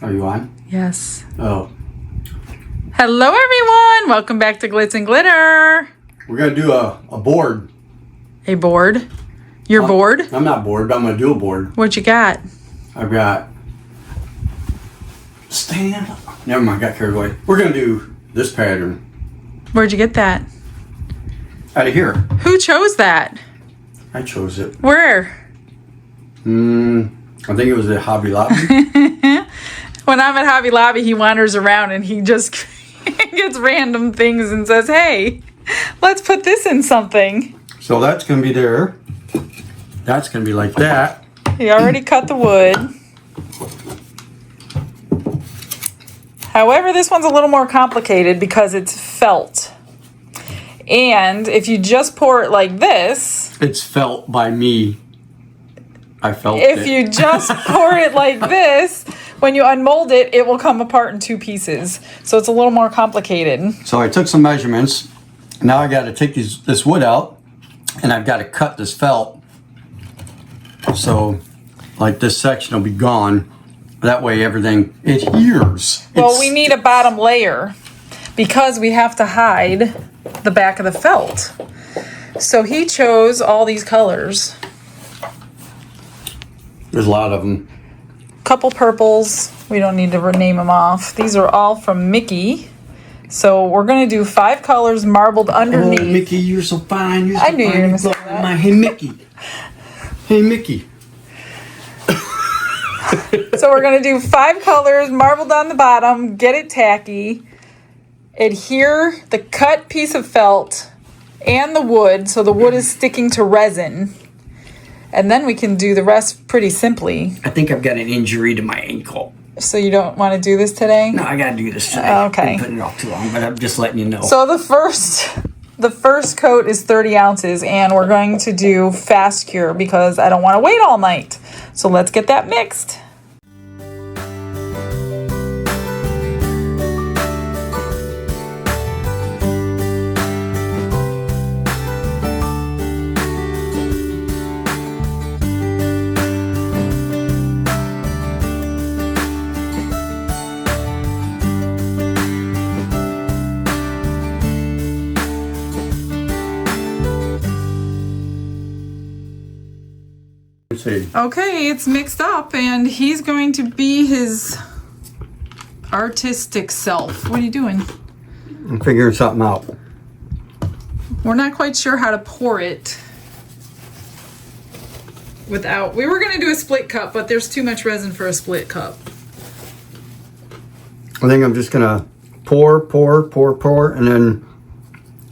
Are you on? Yes. Oh. Hello, everyone. Welcome back to Glitz and Glitter. We're going to do a board. A board? You're bored? I'm not bored, but I'm going to do a board. What you got? I've got... Stand. Never mind, got carried away. We're going to do this pattern. Where'd you get that? Out of here. Who chose that? I chose it. Where? I think it was at Hobby Lobby. When I'm at Hobby Lobby, he wanders around and he just gets random things and says, hey, let's put this in something. So that's going to be there. That's going to be like that. He already cut the wood. However, this one's a little more complicated because it's felt. And if you just pour it like this... It's felt by me. I felt it. If you just pour it like this, when you unmold it, it will come apart in two pieces. So it's a little more complicated. So I took some measurements. Now I got to take this wood out, and I've got to cut this felt. So, like this section will be gone. That way everything adheres. Well, we need a bottom layer because we have to hide the back of the felt. So he chose all these colors. There's a lot of them. Couple purples. We don't need to name them off. These are all from Mickey. So we're going to do 5 colors marbled underneath. Oh, Mickey, you're so fine. You're so I knew you were going to say that. Hey, Mickey. Hey, Mickey. So we're going to do 5 colors marbled on the bottom. Get it tacky. Adhere the cut piece of felt and the wood. So the wood is sticking to resin. And then we can do the rest pretty simply. I think I've got an injury to my ankle. So you don't want to do this today? No, I got to do this today. Okay. I've been putting it off too long, but I'm just letting you know. So the first coat is 30 ounces, and we're going to do fast cure because I don't want to wait all night. So let's get that mixed. Okay, it's mixed up, and he's going to be his artistic self. What are you doing? I'm figuring something out. We're not quite sure how to pour it without... We were going to do a split cup, but there's too much resin for a split cup. I think I'm just going to pour, and then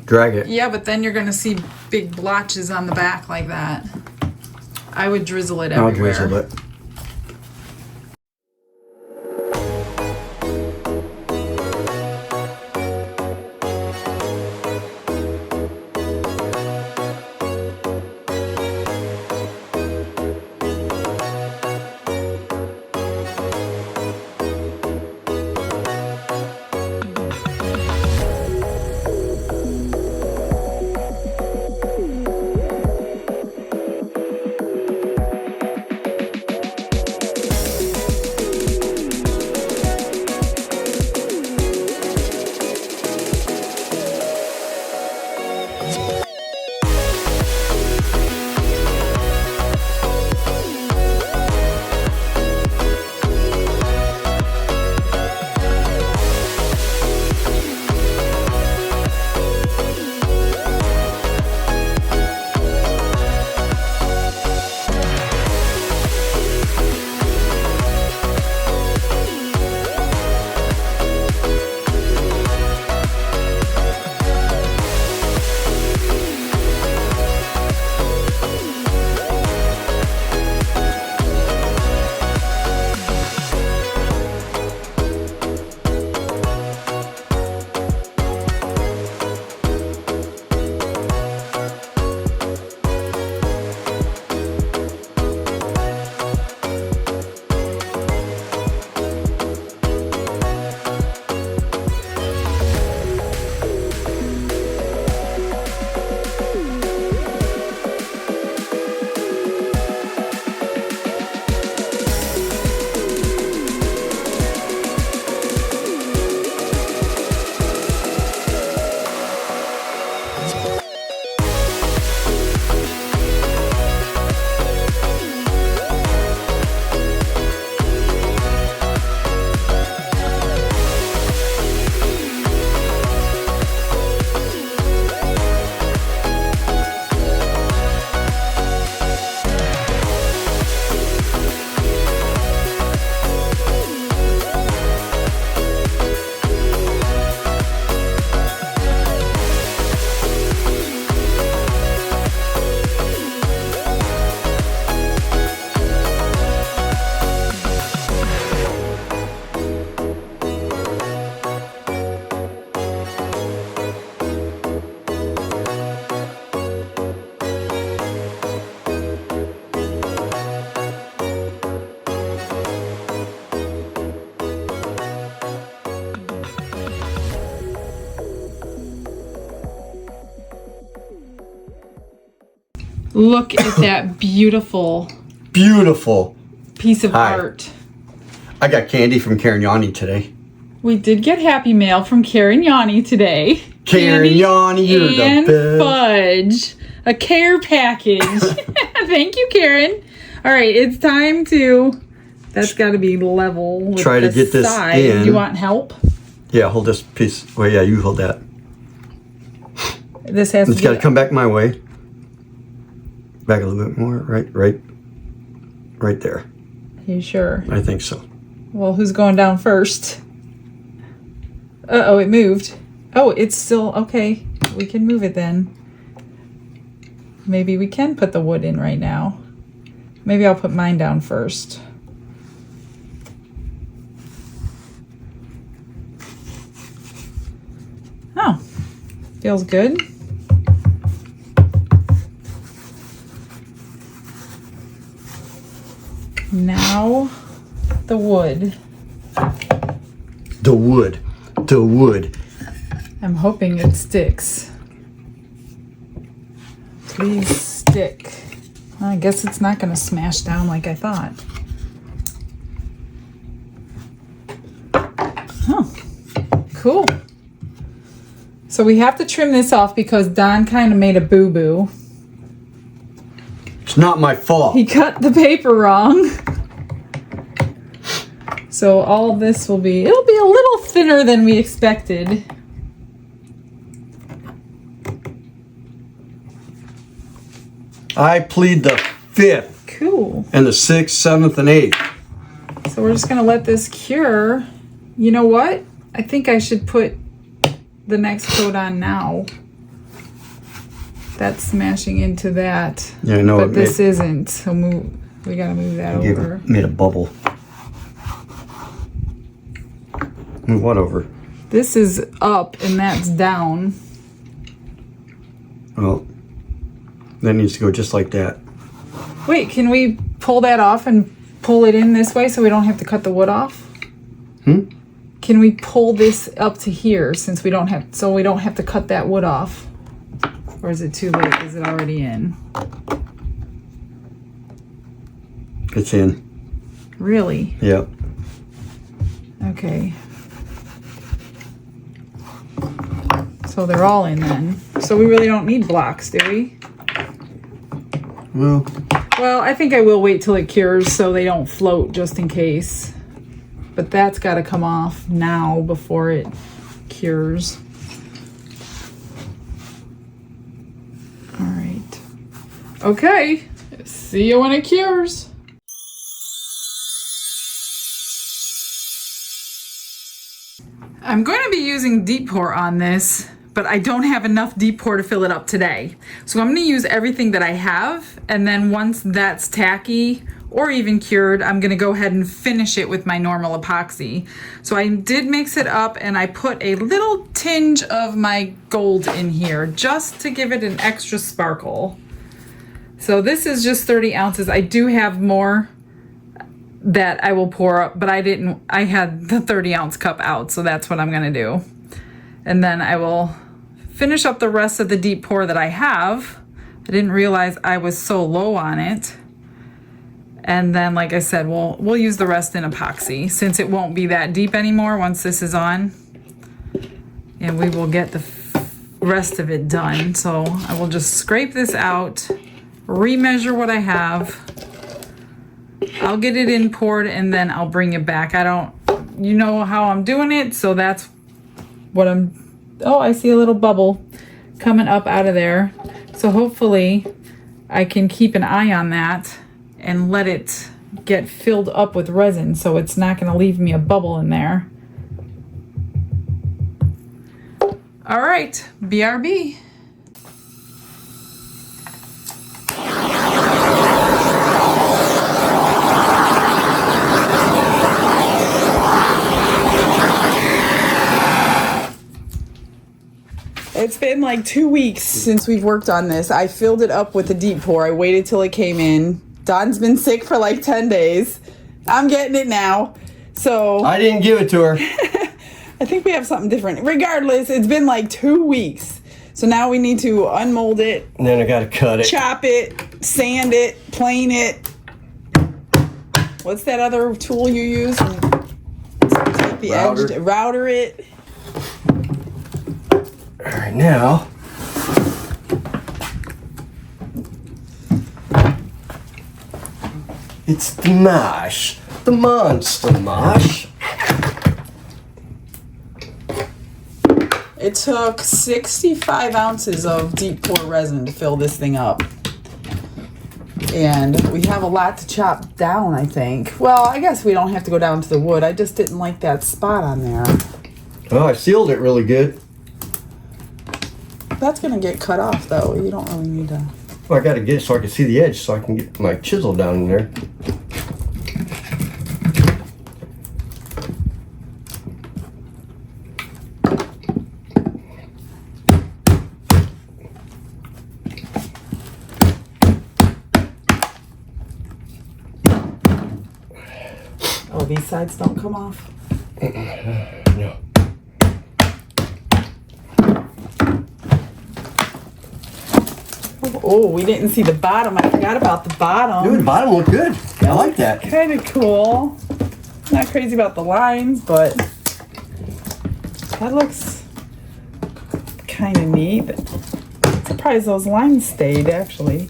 drag it. Yeah, but then you're going to see big blotches on the back like that. I would drizzle it everywhere. I'll drizzle it. Look at that beautiful piece of art. I got candy from Karen Yanni today. We did get happy mail from Karen Yanni today. Karen Yanni, you're and the best. fudge. A care package. Thank you, Karen. All right, it's time to... That's got to be level with Try to the get this side. in. You want help? Yeah, hold this piece. Well, yeah, you hold that. This has It's to got to be... come back my way. Back a little bit more. Right there. You sure? I think so. Well, who's going down first? Uh-oh, it moved. Oh, it's still... Okay, we can move it then. Maybe we can put the wood in right now. Maybe I'll put mine down first. Oh, feels good. Now, the wood. The wood. I'm hoping it sticks. Please stick. I guess it's not going to smash down like I thought. Oh, cool. So we have to trim this off because Don kind of made a boo-boo. It's not my fault. He cut the paper wrong. So all of this will be, it'll be a little thinner than we expected. I plead the 5th Cool. and the 6th, 7th, and 8th. So we're just gonna let this cure. You know what? I think I should put the next coat on now. That's smashing into that. Yeah, I know. But this isn't. So we gotta move that over. Made a bubble. Move what over? This is up and that's down. Well, that needs to go just like that. Wait, can we pull that off and pull it in this way so we don't have to cut the wood off? Can we pull this up to here since we don't have to cut that wood off? Or is it too late? Is it already in? It's in. Really? Yep. Okay. So they're all in then. So we really don't need blocks, do we? Well, I think I will wait till it cures so they don't float just in case. But that's got to come off now before it cures. All right. Okay. See you when it cures. I'm going to be using deep pour on this, but I don't have enough deep pour to fill it up today. So I'm going to use everything that I have, and then once that's tacky or even cured, I'm going to go ahead and finish it with my normal epoxy. So I did mix it up and I put a little tinge of my gold in here just to give it an extra sparkle. So this is just 30 ounces. I do have more that I will pour up, but I had the 30 ounce cup out, so that's what I'm going to do. And then I will finish up the rest of the deep pour that I have. I didn't realize I was so low on it. And then, like I said, we'll use the rest in epoxy since it won't be that deep anymore once this is on. And we will get the rest of it done. So I will just scrape this out, remeasure what I have. I'll get it in poured and then I'll bring it back. You know how I'm doing it, so that's what oh, I see a little bubble coming up out of there. So hopefully I can keep an eye on that and let it get filled up with resin so it's not going to leave me a bubble in there. All right, BRB. It's been like 2 weeks since we've worked on this. I filled it up with a deep pour. I waited till it came in. Don's been sick for like 10 days. I'm getting it now. So I didn't give it to her. I think we have something different. Regardless, it's been like 2 weeks. So now we need to unmold it, And then I gotta cut it. chop it, sand it, plane it. What's that other tool you use? Take the Router. edge, router it. All right, now. It's the mash. The monster mash. It took 65 ounces of deep pour resin to fill this thing up. And we have a lot to chop down, I think. Well, I guess we don't have to go down to the wood. I just didn't like that spot on there. Oh, I sealed it really good. That's going to get cut off, though. You don't really need to. Well, I gotta get it so I can see the edge so I can get my chisel down in there. Oh, these sides don't come off? No. Oh, we didn't see the bottom. I forgot about the bottom. Dude, the bottom looked good. I like that. Kind of cool. Not crazy about the lines, but that looks kind of neat. Surprised those lines stayed, actually.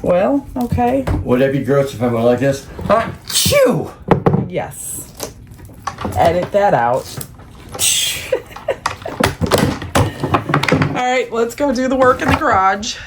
Well, okay. Would that be gross if I went like this? Huh? Shoo! Yes. Edit that out. All right, let's go do the work in the garage.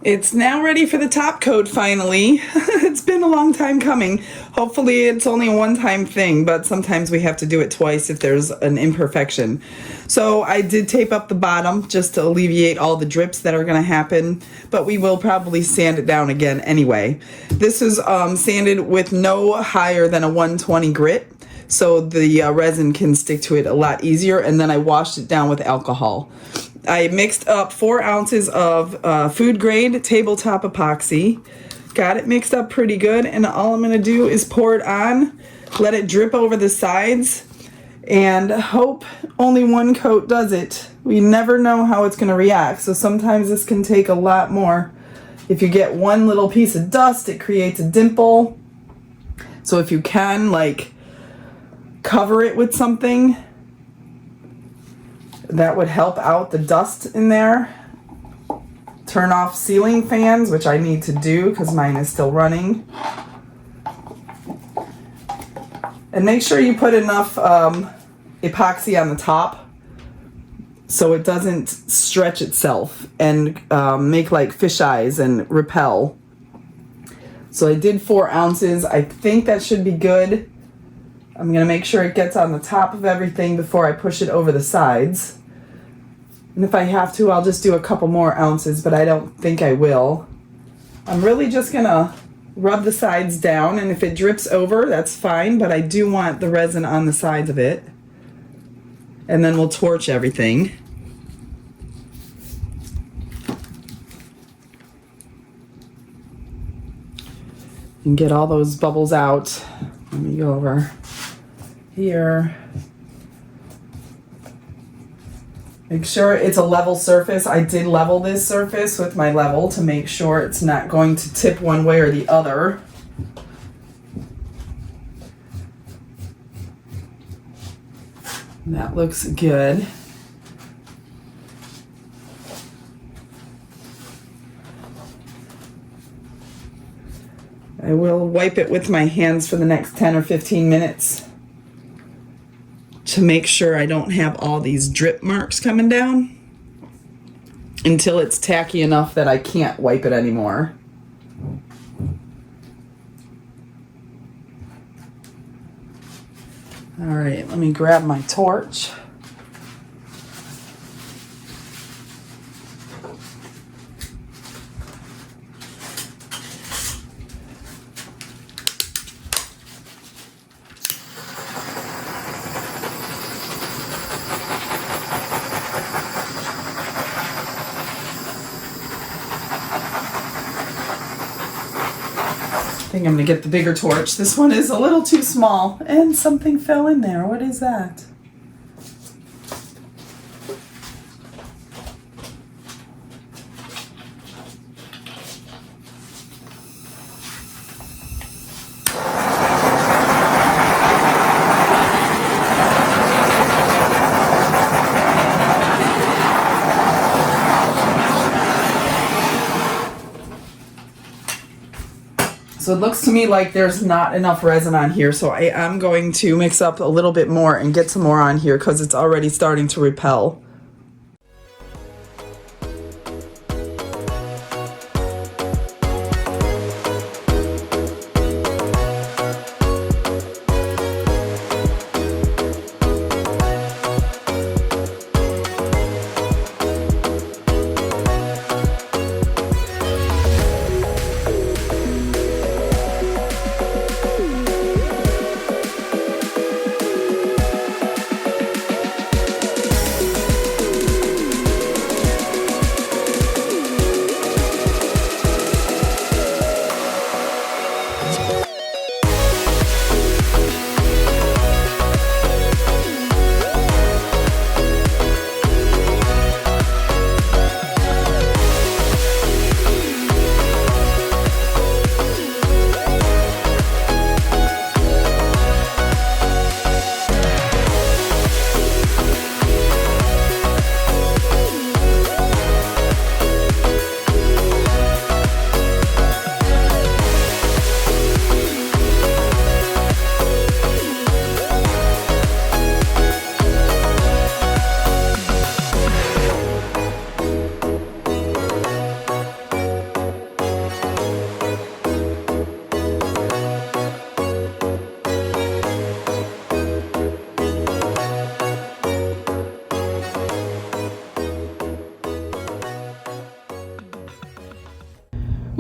It's now ready for the top coat finally. It's been a long time coming. Hopefully it's only a one-time thing, but sometimes we have to do it twice if there's an imperfection. So I did tape up the bottom just to alleviate all the drips that are going to happen, but we will probably sand it down again anyway. This is sanded with no higher than a 120 grit, so the resin can stick to it a lot easier, and then I washed it down with alcohol. I mixed up 4 ounces of food grade tabletop epoxy. Got it mixed up pretty good, and all I'm gonna do is pour it on, let it drip over the sides, and hope only one coat does it. We never know how it's gonna react, so sometimes this can take a lot more. If you get one little piece of dust, it creates a dimple. So if you can, like, cover it with something, that would help out the dust in there. Turn off ceiling fans, which I need to do because mine is still running. And make sure you put enough epoxy on the top so it doesn't stretch itself and make like fish eyes and repel. So I did 4 ounces. I think that should be good. I'm gonna make sure it gets on the top of everything before I push it over the sides. And if I have to, I'll just do a couple more ounces, but I don't think I will. I'm really just gonna rub the sides down, and if it drips over, that's fine, but I do want the resin on the sides of it. And then we'll torch everything. And get all those bubbles out. Let me go over here. Make sure it's a level surface. I did level this surface with my level to make sure it's not going to tip one way or the other. That looks good. I will wipe it with my hands for the next 10 or 15 minutes to make sure I don't have all these drip marks coming down until it's tacky enough that I can't wipe it anymore. All right, let me grab my torch. I think I'm gonna get the bigger torch. This one is a little too small, and something fell in there. What is that? So it looks to me like there's not enough resin on here, so I am going to mix up a little bit more and get some more on here because it's already starting to repel.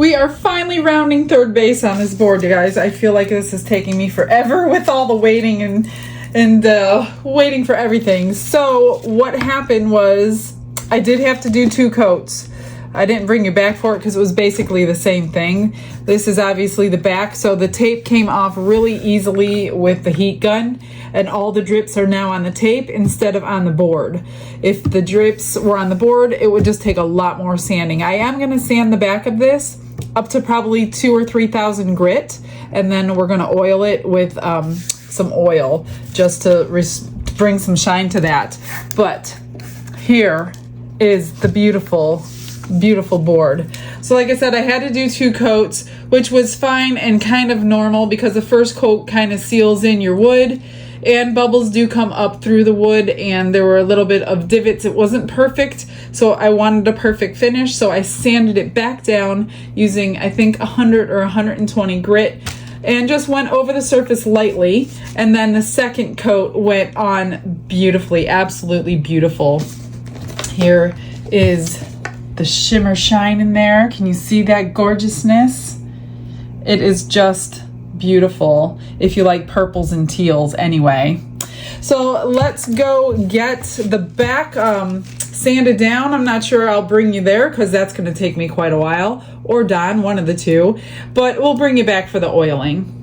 We are finally rounding third base on this board, you guys. I feel like this is taking me forever with all the waiting and waiting for everything. So what happened was I did have to do 2 coats. I didn't bring you back for it because it was basically the same thing. This is obviously the back, so the tape came off really easily with the heat gun, and all the drips are now on the tape instead of on the board. If the drips were on the board, it would just take a lot more sanding. I am going to sand the back of this up to probably 2,000 or 3,000 grit, and then we're going to oil it with some oil just to bring some shine to that. But here is the beautiful board. So like I said, I had to do 2 coats, which was fine and kind of normal because the first coat kind of seals in your wood, and bubbles do come up through the wood, and there were a little bit of divots. It wasn't perfect, so I wanted a perfect finish, so I sanded it back down using, I think, 100 or 120 grit, and just went over the surface lightly. And then the second coat went on beautifully, absolutely beautiful. Here is the shimmer shine in there. Can you see that gorgeousness? It is just beautiful if you like purples and teals anyway. So let's go get the back sanded down. I'm not sure I'll bring you there because that's going to take me quite a while, or Don, one of the two, but we'll bring you back for the oiling.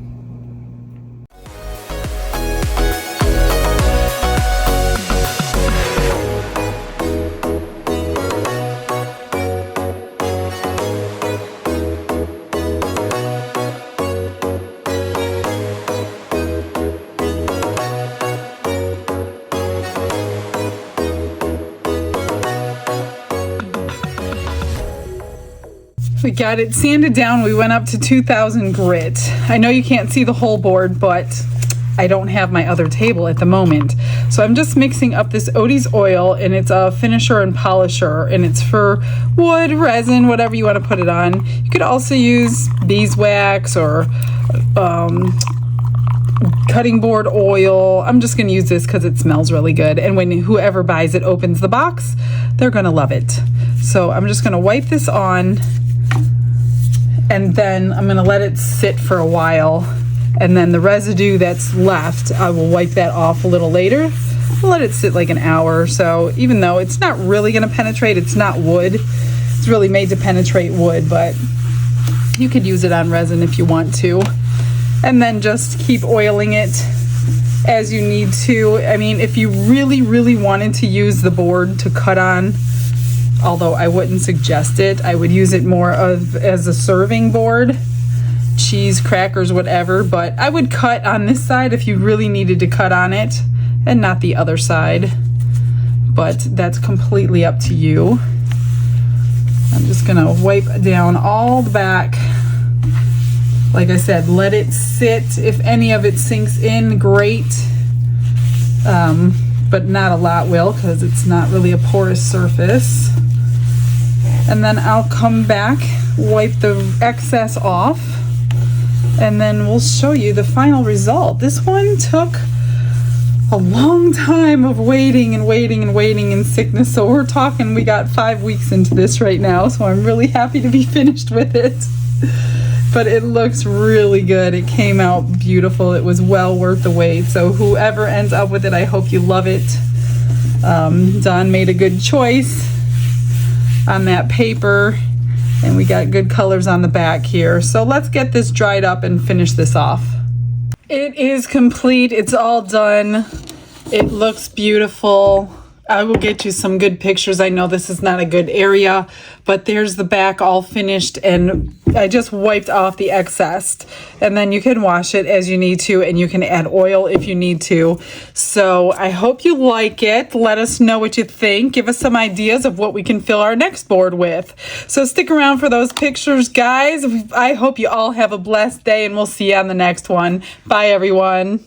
We got it sanded down. We went up to 2,000 grit. I know you can't see the whole board, but I don't have my other table at the moment. So I'm just mixing up this Odie's oil, and it's a finisher and polisher, and it's for wood, resin, whatever you want to put it on. You could also use beeswax or cutting board oil. I'm just going to use this because it smells really good, and when whoever buys it opens the box, they're going to love it. So I'm just going to wipe this on, and then I'm going to let it sit for a while, and then the residue that's left, I will wipe that off a little later. I'll let it sit like an hour or so, even though it's not really going to penetrate. It's not wood. It's really made to penetrate wood, but you could use it on resin if you want to. And then just keep oiling it as you need to. I mean, if you really, really wanted to use the board to cut on, although I wouldn't suggest it, I would use it more as a serving board, cheese, crackers, whatever, but I would cut on this side if you really needed to cut on it, and not the other side, but that's completely up to you. I'm just gonna wipe down all the back. Like I said, let it sit. If any of it sinks in, great, but not a lot will, because it's not really a porous surface. And then I'll come back, wipe the excess off, and then we'll show you the final result. This one took a long time of waiting and waiting and waiting in sickness, so we're talking, we got 5 weeks into this right now, so I'm really happy to be finished with it. But it looks really good. It came out beautiful. It was well worth the wait. So whoever ends up with it, I hope you love it. Don made a good choice on that paper, and we got good colors on the back here. So let's get this dried up and finish this off. It is complete. It's all done. It looks beautiful. I will get you some good pictures. I know this is not a good area, but there's the back all finished, and I just wiped off the excess, and then you can wash it as you need to, and you can add oil if you need to. So I hope you like it. Let us know what you think. Give us some ideas of what we can fill our next board with. So stick around for those pictures, guys. I hope you all have a blessed day, and we'll see you on the next one. Bye, everyone.